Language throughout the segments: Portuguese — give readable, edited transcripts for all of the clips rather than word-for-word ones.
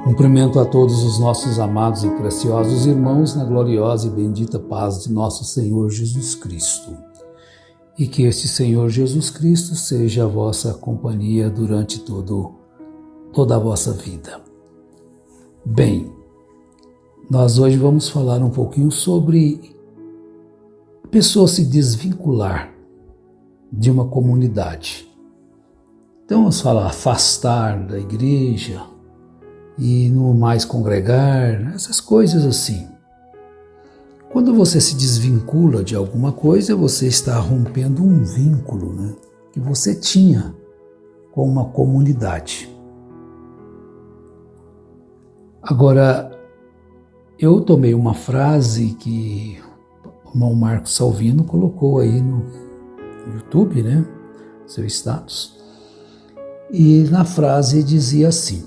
Cumprimento a todos os nossos amados e preciosos irmãos na gloriosa e bendita paz de nosso Senhor Jesus Cristo. E que este Senhor Jesus Cristo seja a vossa companhia durante toda a vossa vida. Bem, nós hoje vamos falar um pouquinho sobre a pessoa se desvincular de uma comunidade. Então vamos falar afastar da igreja e não mais congregar, essas coisas assim. Quando você se desvincula de alguma coisa, você está rompendo um vínculo, que você tinha com uma comunidade. Agora, eu tomei uma frase que o irmão Marcos Salvino colocou aí no YouTube, seu status, e na frase dizia assim: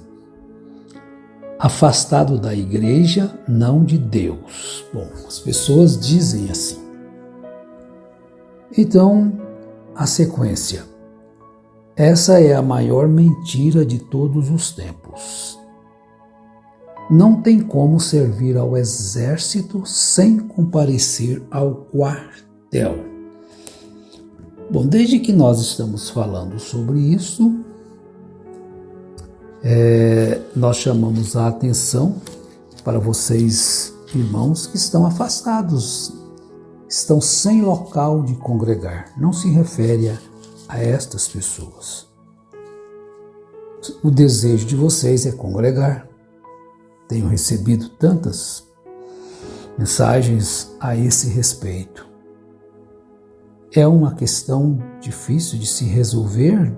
afastado da igreja, não de Deus. Bom, as pessoas dizem assim. Então, a sequência. Essa é a maior mentira de todos os tempos. Não tem como servir ao exército sem comparecer ao quartel. Bom, desde que nós estamos falando sobre isso, nós chamamos a atenção para vocês, irmãos, que estão afastados, estão sem local de congregar. Não se refere a estas pessoas. O desejo de vocês é congregar. Tenho recebido tantas mensagens a esse respeito. É uma questão difícil de se resolver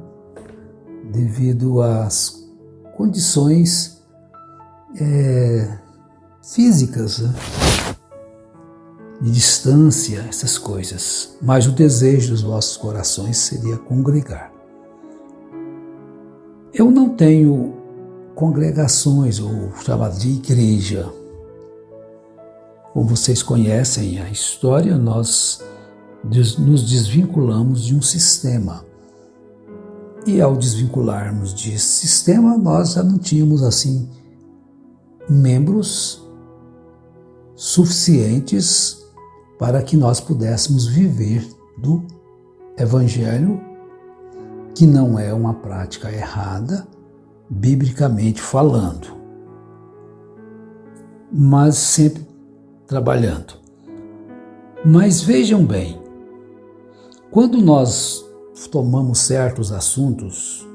devido às condições físicas, de distância, essas coisas. Mas o desejo dos vossos corações seria congregar. Eu não tenho congregações, ou chamado de igreja. Como vocês conhecem a história, nós nos desvinculamos de um sistema. E ao desvincularmos de sistema, nós já não tínhamos assim membros suficientes para que nós pudéssemos viver do Evangelho, que não é uma prática errada, biblicamente falando, mas sempre trabalhando. Mas vejam bem, quando nós tomamos certos assuntos,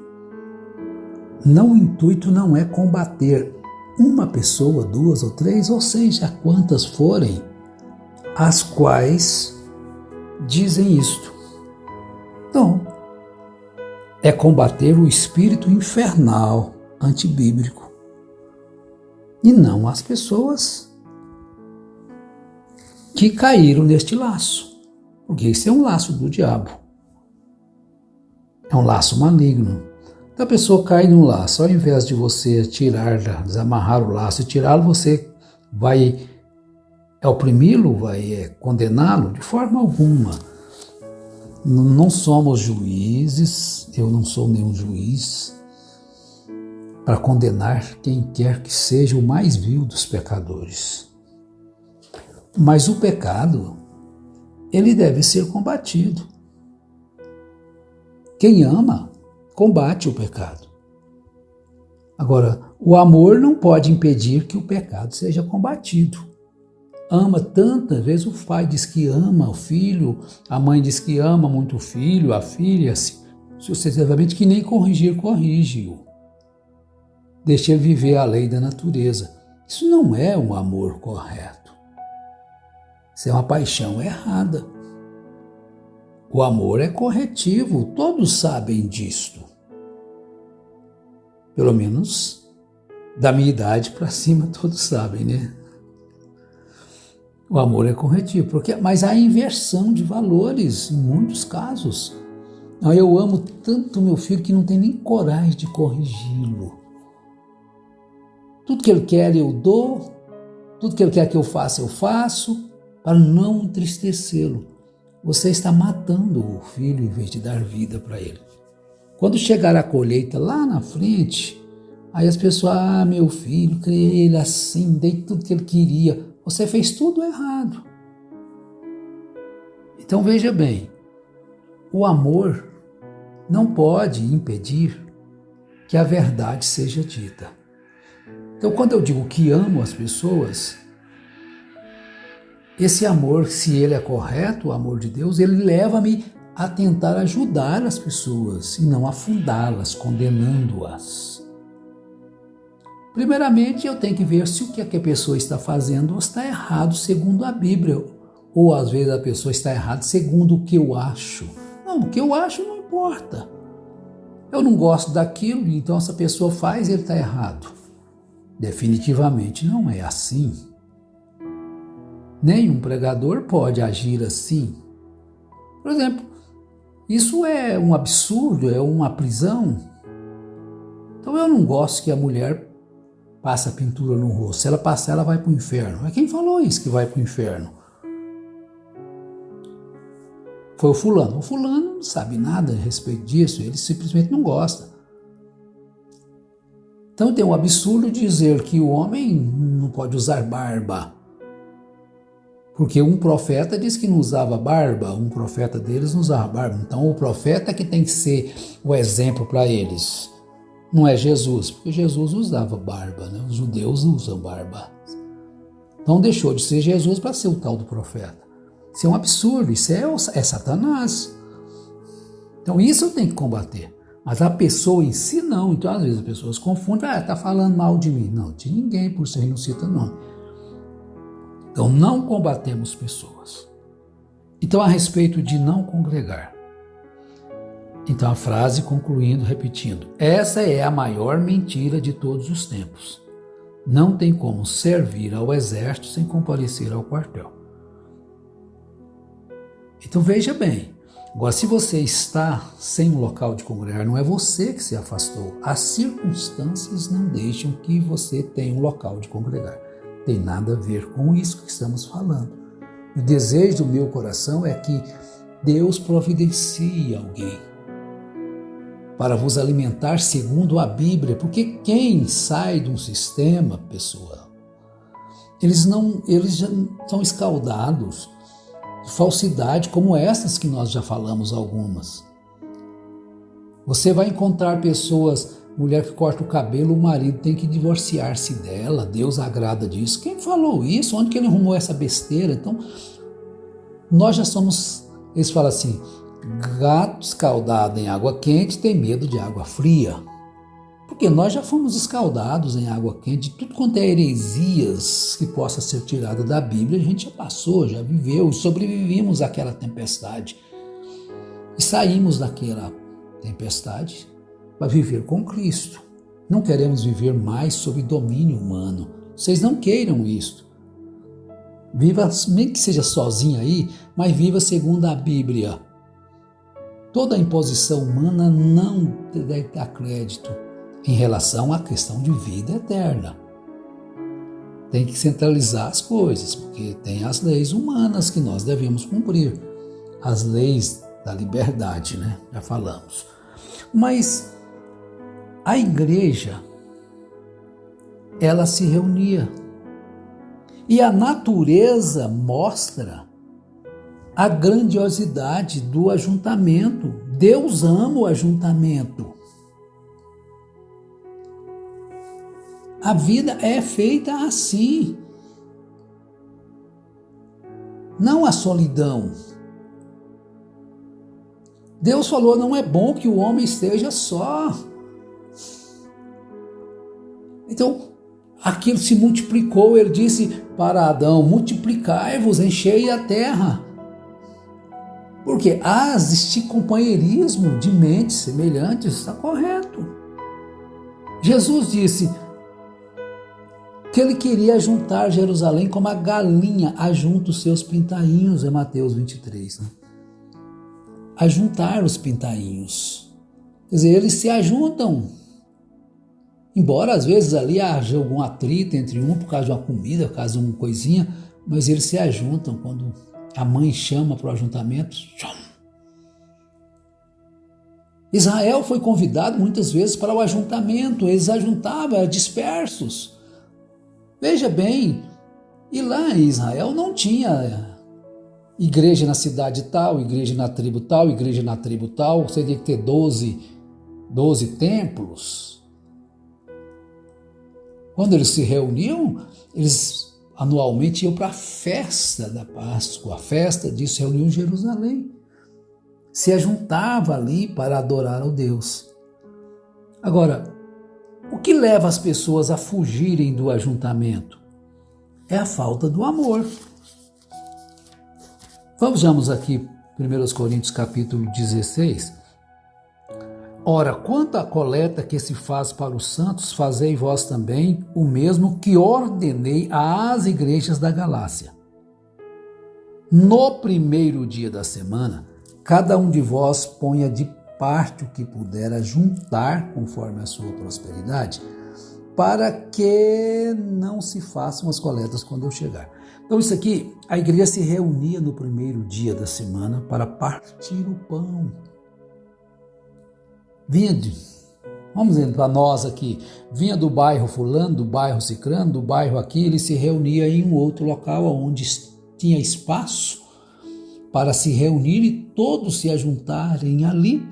o intuito não é combater uma pessoa, duas ou três, ou seja, quantas forem, as quais dizem isto. Então, é combater o espírito infernal, antibíblico, e não as pessoas que caíram neste laço, porque esse é um laço do diabo. É um laço maligno. Então a pessoa cai num laço, ao invés de você desamarrar o laço e tirá-lo, você vai oprimi-lo, vai condená-lo? De forma alguma. Não somos juízes, eu não sou nenhum juiz, para condenar quem quer que seja o mais vil dos pecadores. Mas o pecado, ele deve ser combatido. Quem ama, combate o pecado. Agora, o amor não pode impedir que o pecado seja combatido. Ama tantas vezes, o pai diz que ama o filho, a mãe diz que ama muito o filho, a filha, sucessivamente, que nem corrigir, corrige-o. Deixa ele viver a lei da natureza. Isso não é um amor correto. Isso é uma paixão errada. O amor é corretivo, todos sabem disto. Pelo menos da minha idade para cima todos sabem, O amor é corretivo, mas há inversão de valores em muitos casos. Eu amo tanto meu filho que não tenho nem coragem de corrigi-lo. Tudo que ele quer eu dou, tudo que ele quer que eu faço, para não entristecê-lo. Você está matando o filho em vez de dar vida para ele. Quando chegar a colheita lá na frente, Aí as pessoas, meu filho, criei ele assim, dei tudo que ele queria. Você fez tudo errado. Então veja bem, o amor não pode impedir que a verdade seja dita. Então quando eu digo que amo as pessoas, esse amor, se ele é correto, o amor de Deus, ele leva-me a tentar ajudar as pessoas e não afundá-las, condenando-as. Primeiramente, eu tenho que ver se o que a pessoa está fazendo está errado segundo a Bíblia, ou às vezes a pessoa está errada segundo o que eu acho. Não, o que eu acho não importa. Eu não gosto daquilo, então essa pessoa faz e ele está errado. Definitivamente não é assim. Nenhum pregador pode agir assim. Por exemplo, isso é um absurdo, é uma prisão. Então eu não gosto que a mulher passe pintura no rosto. Se ela passar, ela vai para o inferno. Mas quem falou isso que vai para o inferno? Foi o fulano. O fulano não sabe nada a respeito disso, ele simplesmente não gosta. Então tem um absurdo dizer que o homem não pode usar barba. Porque um profeta disse que não usava barba, um profeta deles não usava barba. Então o profeta que tem que ser o exemplo para eles. Não é Jesus, porque Jesus usava barba, né? Os judeus usam barba. Então deixou de ser Jesus para ser o tal do profeta. Isso é um absurdo, isso é Satanás. Então isso eu tenho que combater. Mas a pessoa em si não. Então às vezes as pessoas confundem, está falando mal de mim. Não, de ninguém, por ser não cita nome. Então não combatemos pessoas. Então a respeito de não congregar. Então a frase concluindo, repetindo. Essa é a maior mentira de todos os tempos. Não tem como servir ao exército sem comparecer ao quartel. Então veja bem. Agora, se você está sem um local de congregar, não é você que se afastou. As circunstâncias não deixam que você tenha um local de congregar. Tem nada a ver com isso que estamos falando. O desejo do meu coração é que Deus providencie alguém para vos alimentar segundo a Bíblia, porque quem sai de um sistema, pessoal, eles já são escaldados de falsidade como essas que nós já falamos algumas. Você vai encontrar pessoas, mulher que corta o cabelo, o marido tem que divorciar-se dela, Deus agrada disso. Quem falou isso? Onde que ele arrumou essa besteira? Então, nós já somos, eles falam assim, gato escaldado em água quente tem medo de água fria. Porque nós já fomos escaldados em água quente, tudo quanto é heresias que possa ser tirada da Bíblia, a gente já passou, já viveu, sobrevivemos àquela tempestade. E saímos daquela tempestade para viver com Cristo. Não queremos viver mais sob domínio humano. Vocês não queiram isso. Viva, nem que seja sozinho aí, mas viva segundo a Bíblia. Toda imposição humana não deve dar crédito em relação à questão de vida eterna. Tem que centralizar as coisas, porque tem as leis humanas que nós devemos cumprir. As leis da liberdade, né? Já falamos. Mas a igreja, ela se reunia. E a natureza mostra a grandiosidade do ajuntamento. Deus ama o ajuntamento. A vida é feita assim. Não a solidão. Deus falou, não é bom que o homem esteja só. Então, aquilo se multiplicou. Ele disse para Adão, multiplicai-vos, enchei a terra. Porque este companheirismo de mentes semelhantes está correto. Jesus disse que ele queria juntar Jerusalém como a galinha ajunta os seus pintainhos, em Mateus 23. Né? Ajuntar os pintainhos. Quer dizer, eles se ajuntam. Embora às vezes ali haja algum atrito entre um por causa de uma comida, por causa de uma coisinha, mas eles se ajuntam quando a mãe chama para o ajuntamento. Israel foi convidado muitas vezes para o ajuntamento, eles ajuntavam dispersos. Veja bem, e lá em Israel não tinha igreja na cidade tal, igreja na tribo tal, igreja na tribo tal, você tinha que ter 12 templos. Quando eles se reuniam, eles anualmente iam para a festa da Páscoa, a festa disso, reuniam em Jerusalém. Se ajuntava ali para adorar ao Deus. Agora, o que leva as pessoas a fugirem do ajuntamento? É a falta do amor. Vamos aqui, 1 Coríntios capítulo 16. Ora, quanto à coleta que se faz para os santos, fazei vós também o mesmo que ordenei às igrejas da Galácia. No primeiro dia da semana, cada um de vós ponha de parte o que puder juntar conforme a sua prosperidade, para que não se façam as coletas quando eu chegar. Então isso aqui, a igreja se reunia no primeiro dia da semana para partir o pão. Vamos para nós aqui, vinha do bairro fulano, do bairro cicrano, do bairro aqui, ele se reunia em um outro local onde tinha espaço para se reunir e todos se ajuntarem ali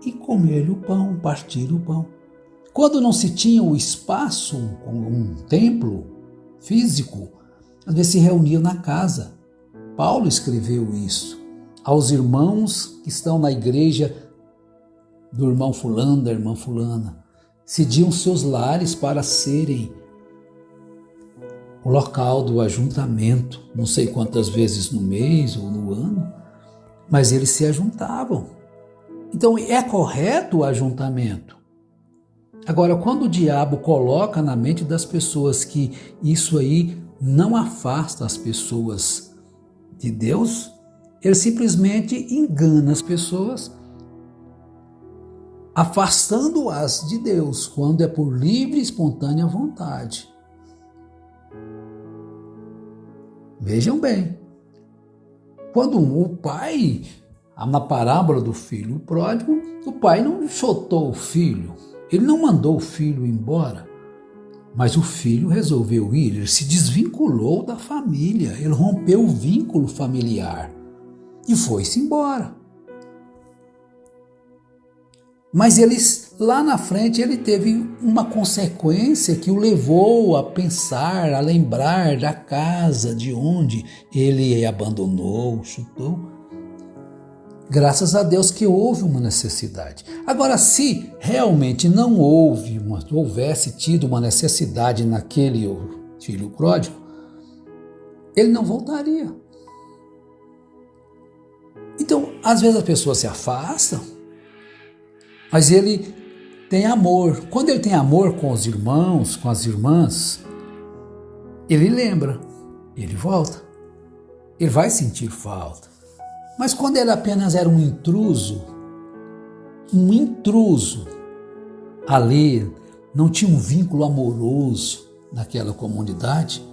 e comer o pão, partir o pão. Quando não se tinha o espaço, um templo físico, às vezes se reuniam na casa. Paulo escreveu isso aos irmãos que estão na igreja do irmão fulano, da irmã fulana. Cediam seus lares para serem o local do ajuntamento, não sei quantas vezes no mês ou no ano, mas eles se ajuntavam. Então é correto o ajuntamento. Agora, quando o diabo coloca na mente das pessoas que isso aí não afasta as pessoas de Deus, ele simplesmente engana as pessoas, afastando-as de Deus, quando é por livre e espontânea vontade. Vejam bem, quando o pai, na parábola do filho pródigo, o pai não chotou o filho, ele não mandou o filho embora, mas o filho resolveu ir, ele se desvinculou da família, ele rompeu o vínculo familiar e foi-se embora. Mas lá na frente ele teve uma consequência que o levou a pensar, a lembrar da casa de onde ele abandonou, chutou. Graças a Deus que houve uma necessidade. Agora, se realmente não houvesse tido uma necessidade naquele filho pródigo, ele não voltaria. Então, às vezes as pessoas se afastam, mas ele tem amor. Quando ele tem amor com os irmãos, com as irmãs, ele lembra, ele volta, ele vai sentir falta. Mas quando ele apenas era um intruso ali, não tinha um vínculo amoroso naquela comunidade,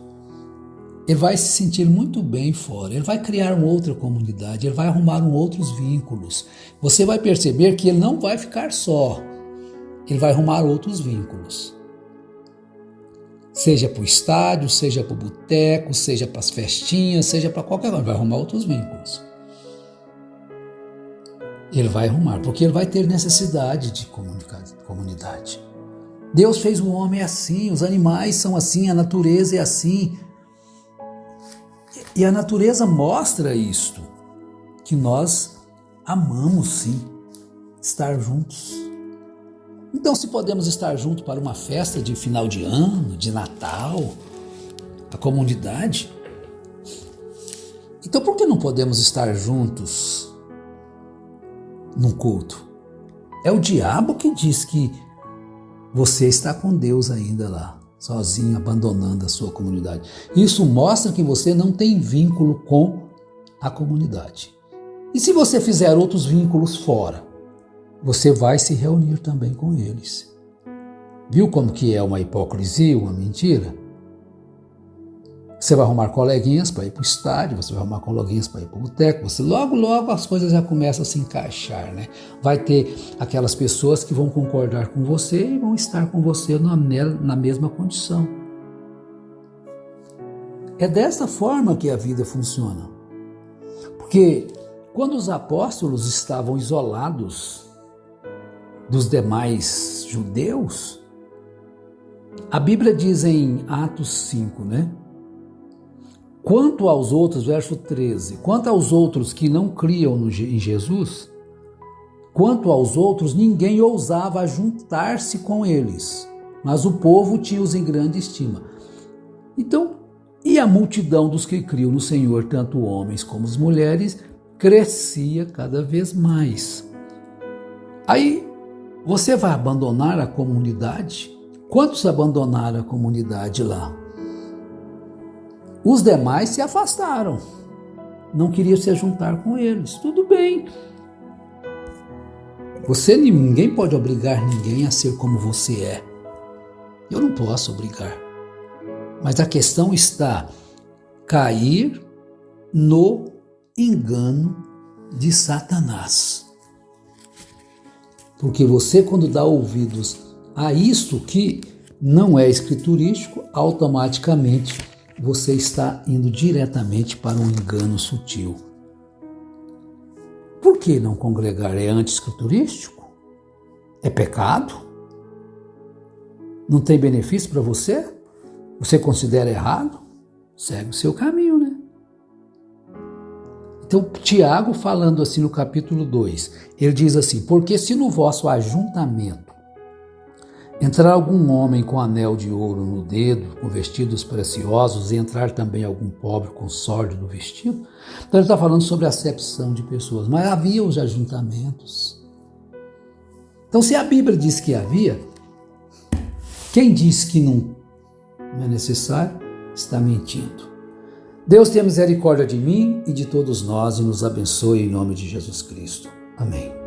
ele vai se sentir muito bem fora, ele vai criar uma outra comunidade, ele vai arrumar outros vínculos. Você vai perceber que ele não vai ficar só, ele vai arrumar outros vínculos. Seja para o estádio, seja para o boteco, seja para as festinhas, seja para qualquer coisa, vai arrumar outros vínculos. Ele vai arrumar, porque ele vai ter necessidade de comunidade. Deus fez o homem assim, os animais são assim, a natureza é assim. E a natureza mostra isto, que nós amamos sim estar juntos. Então, se podemos estar juntos para uma festa de final de ano, de Natal, a comunidade, então por que não podemos estar juntos num culto? É o diabo que diz que você está com Deus ainda lá, sozinho, abandonando a sua comunidade. Isso mostra que você não tem vínculo com a comunidade. E se você fizer outros vínculos fora, você vai se reunir também com eles. Viu como que é uma hipocrisia, uma mentira? Você vai arrumar coleguinhas para ir para o estádio, você vai arrumar coleguinhas para ir para o boteco, logo as coisas já começam a se encaixar, né? Vai ter aquelas pessoas que vão concordar com você e vão estar com você na mesma condição. É dessa forma que a vida funciona. Porque quando os apóstolos estavam isolados dos demais judeus, a Bíblia diz em Atos 5, né? Quanto aos outros, verso 13, quanto aos outros que não criam em Jesus, quanto aos outros, ninguém ousava juntar-se com eles, mas o povo tinha-os em grande estima. Então, e a multidão dos que criam no Senhor, tanto homens como as mulheres, crescia cada vez mais. Aí, você vai abandonar a comunidade? Quantos abandonaram a comunidade lá? Os demais se afastaram, não queriam se juntar com eles. Tudo bem. Ninguém pode obrigar ninguém a ser como você é. Eu não posso obrigar. Mas a questão está cair no engano de Satanás. Porque você, quando dá ouvidos a isso que não é escriturístico, automaticamente você está indo diretamente para um engano sutil. Por que não congregar? É anti-escriturístico? É pecado? Não tem benefício para você? Você considera errado? Segue o seu caminho, né? Então, Tiago, falando assim no capítulo 2, ele diz assim: porque se no vosso ajuntamento entrar algum homem com anel de ouro no dedo, com vestidos preciosos, e entrar também algum pobre com sórdido vestido. Então ele está falando sobre a acepção de pessoas, mas havia os ajuntamentos. Então se a Bíblia diz que havia, quem diz que não é necessário, está mentindo. Deus tenha misericórdia de mim e de todos nós e nos abençoe em nome de Jesus Cristo. Amém.